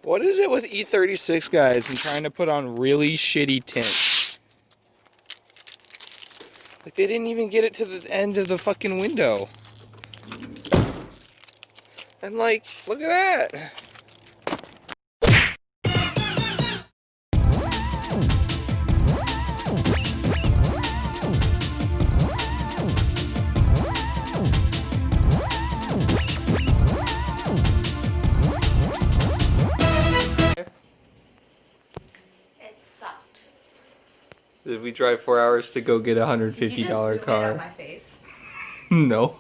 What is it with E36 guys and trying to put on really shitty tint? Like, they didn't even get it to the end of the fucking window. And like, look at that. Did we drive 4 hours to go get a $150 Did you just zoom car? in on my face? No.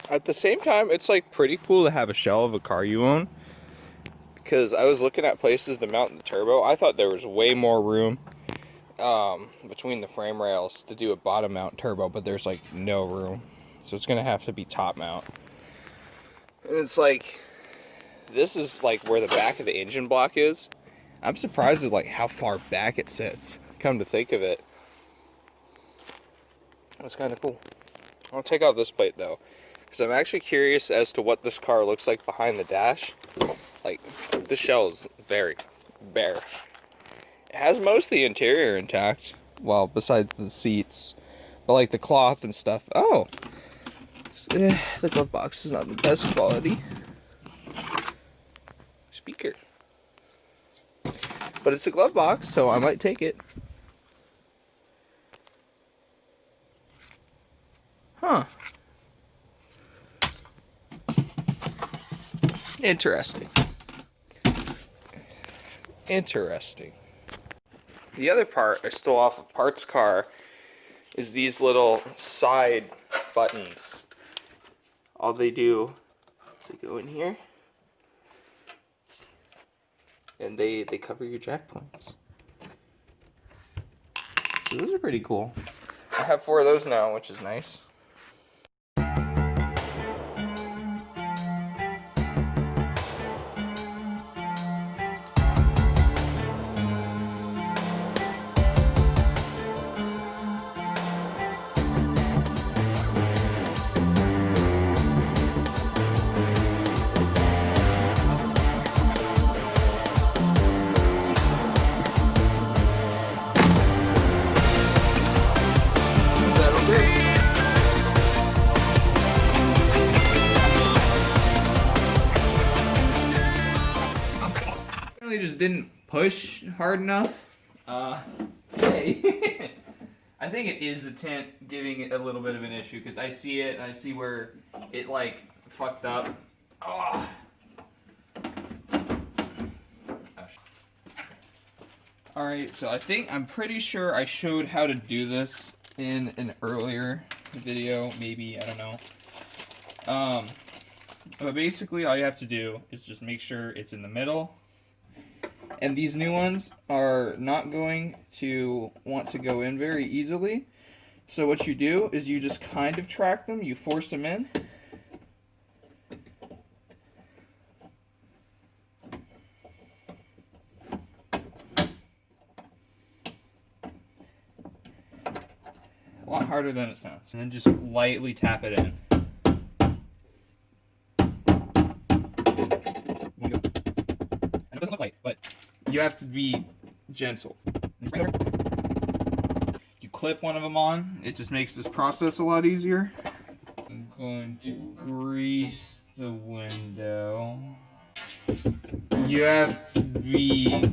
At the same time, it's like pretty cool to have a shell of a car you own. Because I was looking at places to mount the turbo. I thought there was way more room between the frame rails to do a bottom mount turbo, but there's like no room. So it's going to have to be top mount. And it's like, this is like where the back of the engine block is. I'm surprised at like how far back it sits. Come to think of it. That's kind of cool. I'll take out this plate though, because I'm actually curious as to what this car looks like behind the dash. Like, the shell is very bare. It has most of the interior intact, well, besides the seats, but like the cloth and stuff. Oh, the glove box is not the best quality. Speaker. But it's a glove box, so I might take it. Huh. Interesting. Interesting. The other part I stole off of Parts Car is these little side buttons. All they do is they go in here and they cover your jack points. So those are pretty cool. I have 4 of those now, which is nice. Just didn't push hard enough. Hey. I think it is the tint giving it a little bit of an issue, because I see it and I see where it like fucked up. Oh. Alright, so I'm pretty sure I showed how to do this in an earlier video, maybe, I don't know. But basically all you have to do is just make sure it's in the middle. And these new ones are not going to want to go in very easily. So what you do is you just kind of track them, you force them in. A lot harder than it sounds. And then just lightly tap it in. And it doesn't look light, but you have to be gentle. You clip one of them on, it just makes this process a lot easier. I'm going to grease the window. You have to be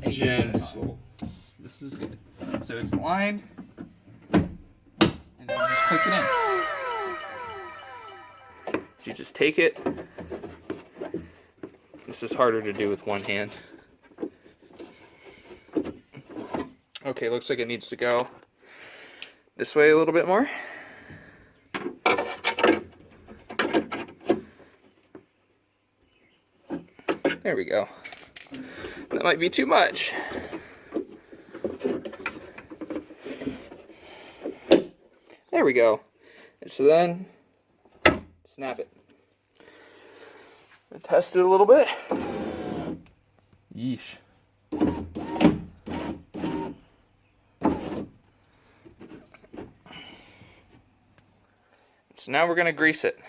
gentle. This is good. So it's lined, and then you just click it in. So you just take it. This is harder to do with one hand. Okay, looks like it needs to go this way a little bit more. There we go. That might be too much. There we go. And so then, snap it. Test it a little bit. Yeesh. So now we're gonna grease it.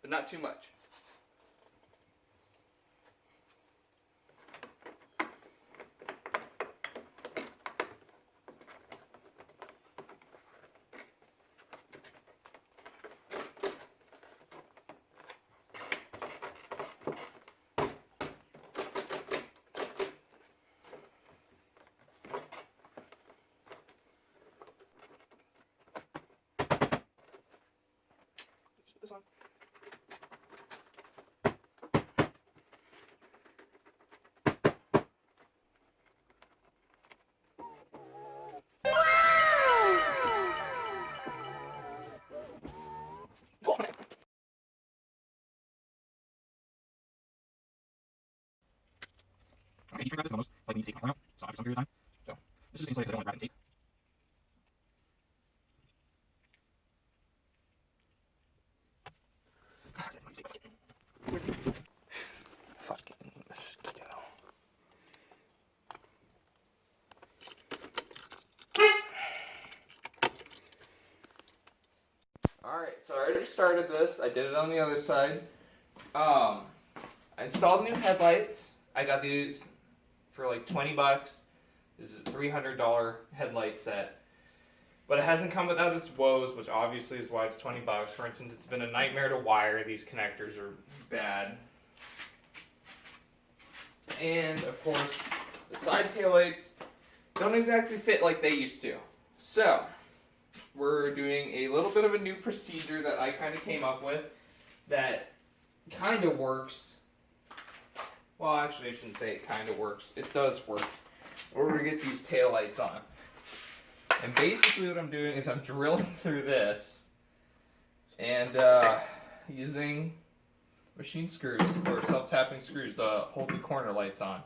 But not too much. Just put this on. Okay, heat shrink wrap is almost like we need to take my out, stop for some period of time. So this is just insulated because I don't like wrapping tape. Fucking mosquito. Alright, so I already started this. I did it on the other side. I installed new headlights. I got these for like 20 bucks. This is a $300 headlight set. But it hasn't come without its woes, which obviously is why it's 20 bucks. For instance, it's been a nightmare to wire. These connectors are bad. And of course, the side taillights don't exactly fit like they used to. So, we're doing a little bit of a new procedure that I kind of came up with that kind of works. Well, actually, I shouldn't say it kind of works. It does work. In order to get these taillights on. And basically what I'm doing is I'm drilling through this and using machine screws or self-tapping screws to hold the corner lights on.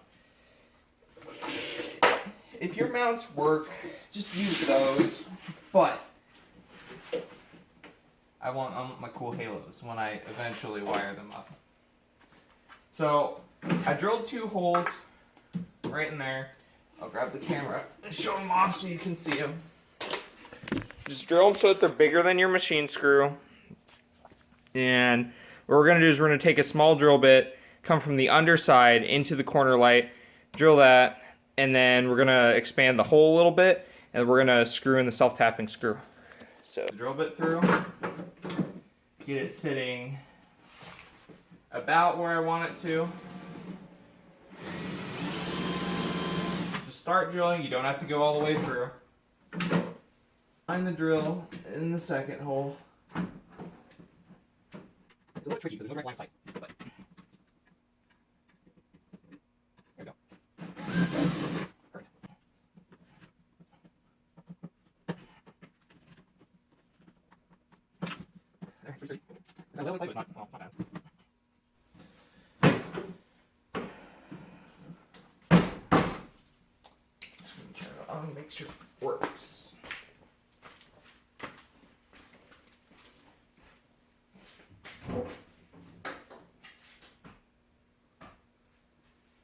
If your mounts work, just use those, but I want my cool halos when I eventually wire them up. So I drilled 2 holes right in there. I'll grab the camera and show them off so you can see them. Just drill them so that they're bigger than your machine screw. And what we're going to do is we're going to take a small drill bit, come from the underside into the corner light, drill that, and then we're going to expand the hole a little bit, and we're going to screw in the self-tapping screw. So drill bit through, get it sitting about where I want it to. Start drilling, you don't have to go all the way through. Find the drill in the second hole. It's a little tricky because there's no direct line of sight, but there we go. Perfect. There, 330. It's a little bit, but it's not bad. Make sure it works.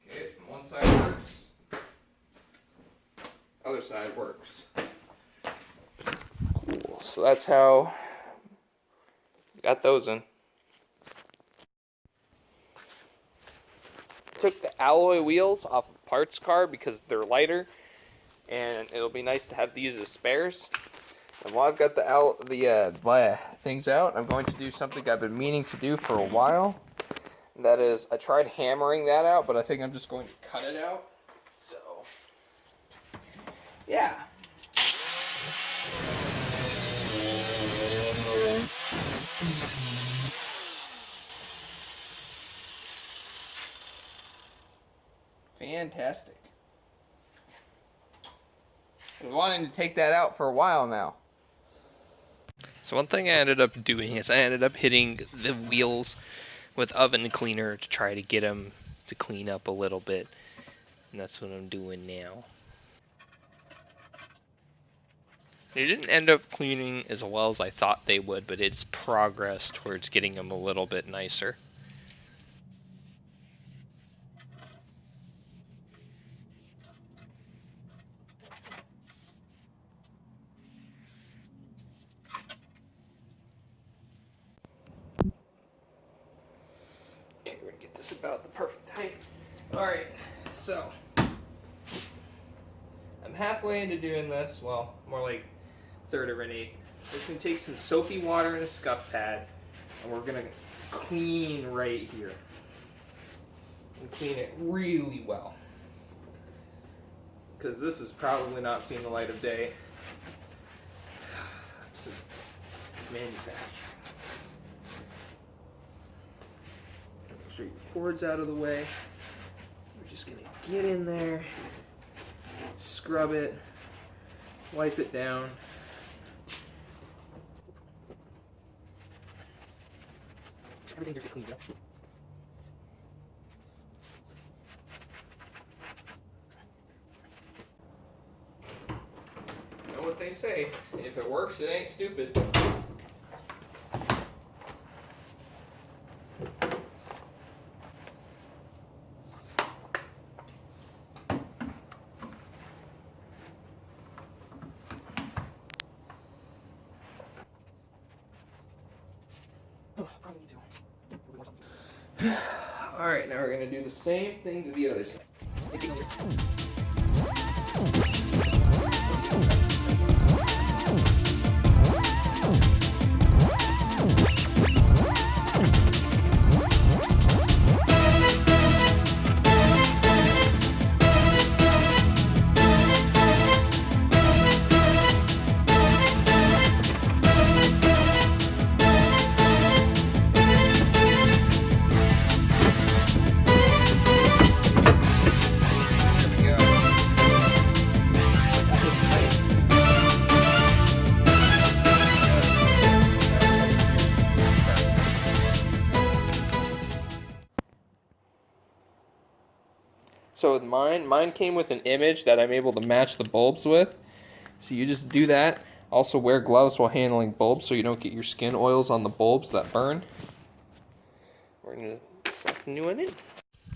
Okay, one side works. Other side works. Cool. So that's how we got those in. Took the alloy wheels off of parts car because they're lighter. And it'll be nice to have these as spares. And while I've got the things out, I'm going to do something I've been meaning to do for a while. And that is, I tried hammering that out, but I think I'm just going to cut it out. So, yeah. Fantastic. I've been wanting to take that out for a while now. So one thing I ended up doing is I ended up hitting the wheels with oven cleaner to try to get them to clean up a little bit. And that's what I'm doing now. They didn't end up cleaning as well as I thought they would, but it's progress towards getting them a little bit nicer. Okay, we're gonna get this about the perfect height. Alright, so I'm halfway into doing this, well, more like third of an eighth. We're gonna take some soapy water and a scuff pad, and we're gonna clean right here. And clean it really well. Because this is probably not seeing the light of day. This is manufacturing. Make sure your cord's out of the way. We're just gonna get in there, scrub it, wipe it down. Everything here is clean, you know? You know what they say, if it works, it ain't stupid. Alright, now we're going to do the same thing to the other side. So with mine came with an image that I'm able to match the bulbs with. So you just do that. Also wear gloves while handling bulbs so you don't get your skin oils on the bulbs that burn. We're going to slap the new one in.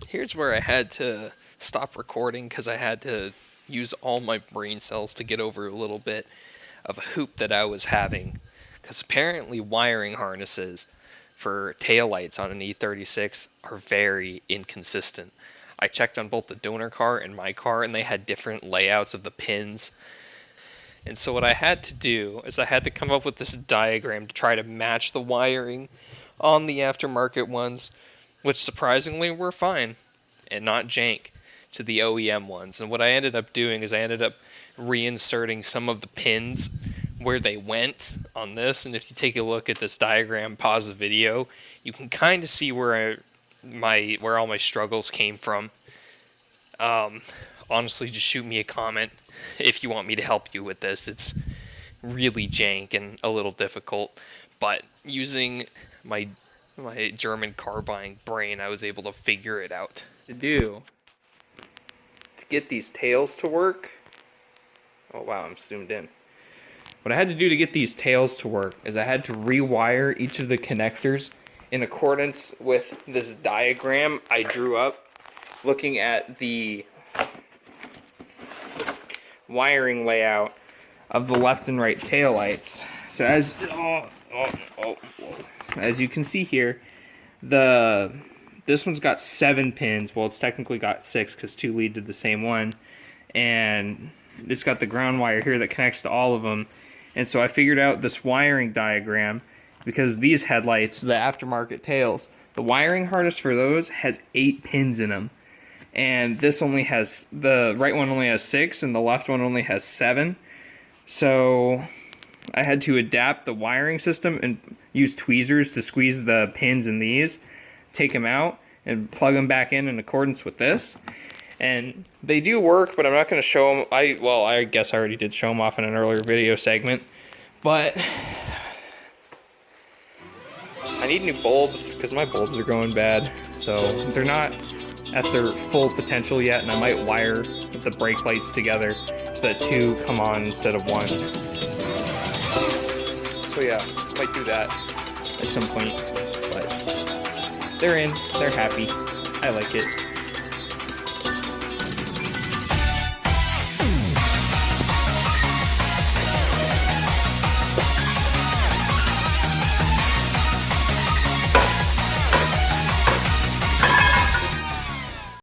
Here's where I had to stop recording because I had to use all my brain cells to get over a little bit of a hoop that I was having. Because apparently wiring harnesses for taillights on an E36 are very inconsistent. I checked on both the donor car and my car, and they had different layouts of the pins. And so what I had to do is I had to come up with this diagram to try to match the wiring on the aftermarket ones, which surprisingly were fine and not jank to the OEM ones. And what I ended up doing is I ended up reinserting some of the pins where they went on this. And if you take a look at this diagram, pause the video, you can kind of see where all my struggles came from. Honestly, just shoot me a comment if you want me to help you with this. It's really jank and a little difficult, but using my German car buying brain, I was able to figure it out. To get these tails to work. Oh wow, I'm zoomed in. What I had to do to get these tails to work is I had to rewire each of the connectors in accordance with this diagram I drew up looking at the wiring layout of the left and right tail lights. So as you can see here, this one's got 7 pins. Well, it's technically got 6 because 2 lead to the same one, and it's got the ground wire here that connects to all of them. And so I figured out this wiring diagram because these headlights, the aftermarket tails, the wiring harness for those has 8 pins in them. And this only has, the right one only has 6 and the left one only has 7. So I had to adapt the wiring system and use tweezers to squeeze the pins in these, take them out, and plug them back in accordance with this. And they do work, but I'm not going to show them. I guess I already did show them off in an earlier video segment. But I need new bulbs because my bulbs are going bad. So they're not at their full potential yet, and I might wire the brake lights together so that 2 come on instead of 1. So yeah, might do that at some point. But they're in, they're happy. I like it.